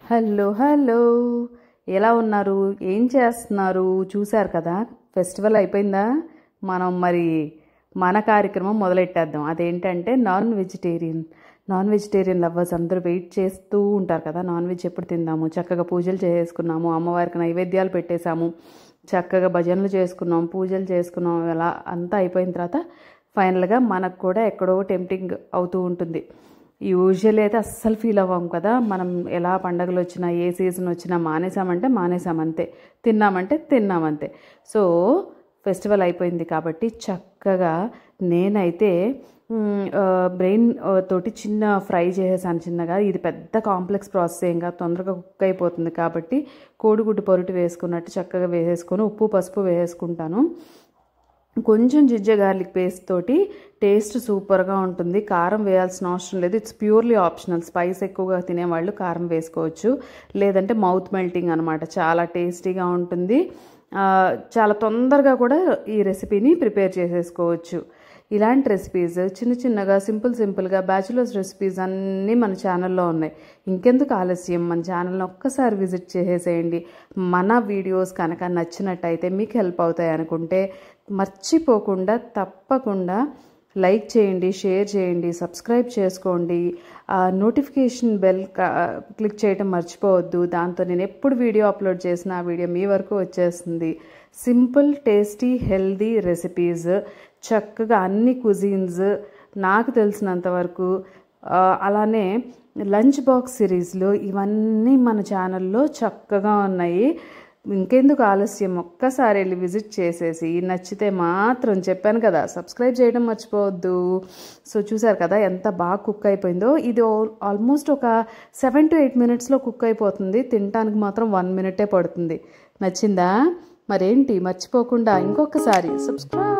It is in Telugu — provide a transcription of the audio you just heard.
హలో హలో ఎలా ఉన్నారు? ఏం చేస్తున్నారు? చూశారు కదా, ఫెస్టివల్ అయిపోయిందా? మనం మన కార్యక్రమం మొదలెట్టేద్దాం. అదేంటంటే నాన్ వెజిటేరియన్ లవర్స్ అందరూ వెయిట్ చేస్తూ ఉంటారు కదా, నాన్ వెజ్ ఎప్పుడు తిందాము. చక్కగా పూజలు చేసుకున్నాము, అమ్మవారికి నైవేద్యాలు పెట్టేశాము, చక్కగా భజనలు చేసుకున్నాం, పూజలు చేసుకున్నాం. ఇలా అంతా అయిపోయిన తర్వాత ఫైనల్గా మనకు కూడా ఎక్కడో టెంప్టింగ్ అవుతూ ఉంటుంది. యూజువల్లీ అయితే అస్సలు ఫీల్ అవ్వం కదా. మనం ఎలా పండగలు వచ్చినా ఏ సీజన్ వచ్చినా మానేసామంటే మానేసామంతే, తిన్నామంటే తిన్నామంతే. సో ఫెస్టివల్ అయిపోయింది కాబట్టి చక్కగా నేనైతే బ్రెయిన్ తోటి చిన్న ఫ్రై చేసేసాను చిన్నగా. ఇది పెద్ద కాంప్లెక్స్ ప్రాసెస్ ఏం కాదు, తొందరగా కుక్ అయిపోతుంది కాబట్టి కోడిగుడ్డు పొరుటు వేసుకున్నట్టు చక్కగా వేసేసుకొని ఉప్పు పసుపు వేసుకుంటాను. కొంచెం జింజర్ గార్లిక్ పేస్ట్ తోటి టేస్ట్ సూపర్గా ఉంటుంది. కారం వేయాల్సిన అవసరం లేదు, ఇట్స్ ప్యూర్లీ ఆప్షనల్. స్పైస్ ఎక్కువగా తినేవాళ్ళు కారం వేసుకోవచ్చు, లేదంటే మౌత్ మెల్టింగ్ అనమాట, చాలా టేస్టీగా ఉంటుంది. చాలా తొందరగా కూడా ఈ రెసిపీని ప్రిపేర్ చేసేసుకోవచ్చు. ఇలాంటి రెసిపీస్ చిన్నగా సింపుల్గా బ్యాచులర్స్ రెసిపీస్ అన్నీ మన ఛానల్లో ఉన్నాయి. ఇంకెందుకు ఆలస్యం, మన ఛానల్ని ఒక్కసారి విజిట్ చేసేసేయండి. మన వీడియోస్ కనుక నచ్చినట్టయితే, మీకు హెల్ప్ అవుతాయి అనుకుంటే మర్చిపోకుండా తప్పకుండా లైక్ చేయండి, షేర్ చేయండి, సబ్స్క్రైబ్ చేసుకోండి. నోటిఫికేషన్ బెల్ క్లిక్ చేయడం మర్చిపోవద్దు. దాంతో నేను ఎప్పుడు వీడియో అప్లోడ్ చేసినా ఆ వీడియో మీ వరకు వచ్చేస్తుంది. సింపుల్ టేస్టీ హెల్దీ రెసిపీస్, చక్కగా అన్ని కుజీన్స్ నాకు తెలిసినంత వరకు. అలానే లంచ్ బాక్స్ సిరీస్లో ఇవన్నీ మన ఛానల్లో చక్కగా ఉన్నాయి. ఇంకెందుకు ఆలస్యం, ఒక్కసారి వెళ్ళి విజిట్ చేసేసి నచ్చితే మాత్రం చెప్పాను కదా సబ్స్క్రైబ్ చేయడం మర్చిపోవద్దు. సో చూసారు కదా ఎంత బాగా కుక్ అయిపోయిందో. ఇది ఆల్మోస్ట్ ఒక 7 to 8 minutesలో కుక్ అయిపోతుంది. తినడానికి మాత్రం 1 minute పడుతుంది. నచ్చిందా? మరేంటి, మర్చిపోకుండా ఇంకొకసారి సబ్స్క్రైబ్.